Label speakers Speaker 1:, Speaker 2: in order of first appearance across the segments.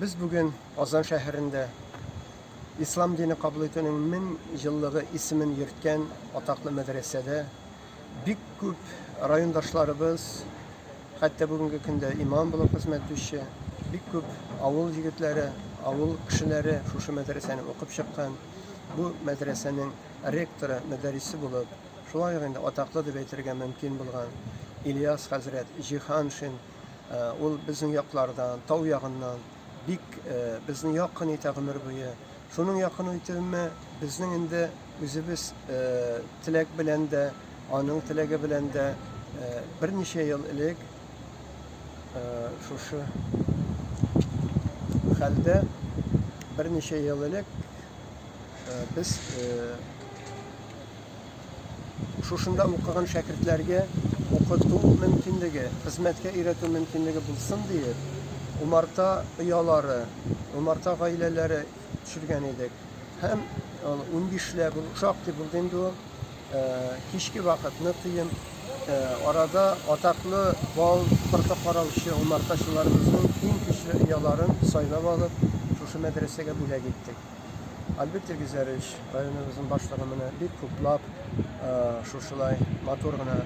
Speaker 1: Biz bugün Ozan şəhərində İslam dini kabul etmenin 1000 yıllığı ismin yürütken ataklı medresede bik küp rayondaşlarımız, hatta bugünkü günde imam bulup hizmet düşü, bik küp avul yigitleri, avul kişileri şu medreseni okup çıkan, bu medresenin rektoru, müderrisi bulup, şulay ayında ataklı deb aytırga mümkün bulgan İlyas Hazret Cihanşin, ol bizim yaklardan, tau yağından, bik bizning yakın ite ömür boyu. Şunun yakın itimi bizning indi özümüz tilek bilen de, anın tilegi bilen de bir neçe yıl ilik şu halde bir neçe yıl ilik biz şunda okugan şagirdlerge okutu mümkünlüğü, hizmetke öğretim mümkünlüğü bulsun diye umarta üyaları, umarta aileleri düşürgen idik. Hem 15'le bu uşak bulduğunda kişki vakitini tıyım orada ataklı bal fırka paralışı umartaşılarımızın en güçlü üyaların sayına alıp şu medreseye bile gittik. Albatta güzel iş. Rayonumuzun başkanımına bir kuplap şuşulay motoruna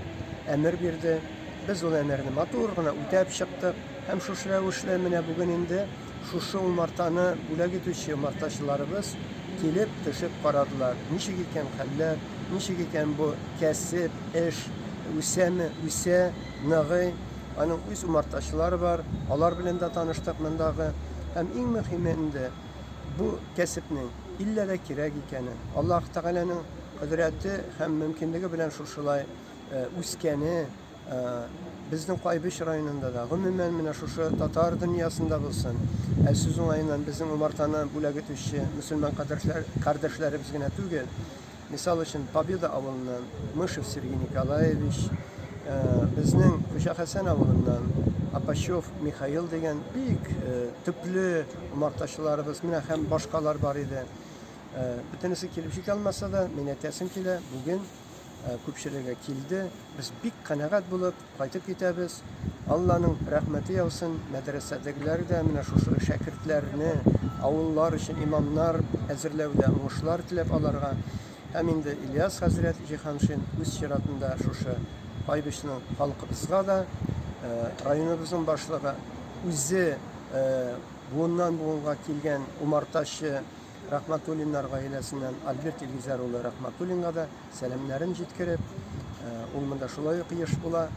Speaker 1: emir verdi. Biz o emirini motoruna ütep çıktık. Hem şuşulay uşlamına bugün indi şuşu umartanı bula gitüşü umartaşılarımız gelip düşüp karadılar. Nişik iken haller, nişik iken bu kesip, eş, üse, nıgı, onun üst umartaşıları var. Onlar bilen de tanıştık mendağı. Hem en mühiminde bu kesipnin illa da kirek ikeni, Allah Teala'nın kudreti hem mümkünlüğü bilen şuşulay üskeni bizning Qaybish rayonunda da, gümümen mine şu Tatar dünyasında bulsun. Sizin ayından bizim umartana bulağı tüşü Müslüman kardeşlerimiz yine tügel. Misal için Pobeda avulundan Mışev Sergey Nikolaevich, bizning Kuşa Hasan avulundan Apashov Mikhail degen büyük tüplü umartaşılarımız, mine hem başkalar var idi. Bütünüsü kelip çıkalmasa da minnetesim kile bugün köpçülüğe kildi. Biz bik kanagat bulup kaytıp gitemiz. Allah'ın rahmeti yavsun. Medresedekiler de mine şu şakirtlerini avullar için imamlar hazırlevde muşlar tilep alarga. Hem indi İlyas Hazret Cihanşin üst şiratında şu Qaybishning halkımızga da rayonumuzun başlığı üzü bundan buğunga kilgen umartaşı Rahmatullinlar ailesinden Albert İlgizaroğlu Rahmatullinga da selamlarını jitkirip olmanda şulay kıyış bula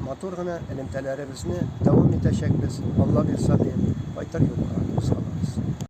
Speaker 1: motorgına elimtelerimizni devam etecek biz Allah bir sabir baytar yok.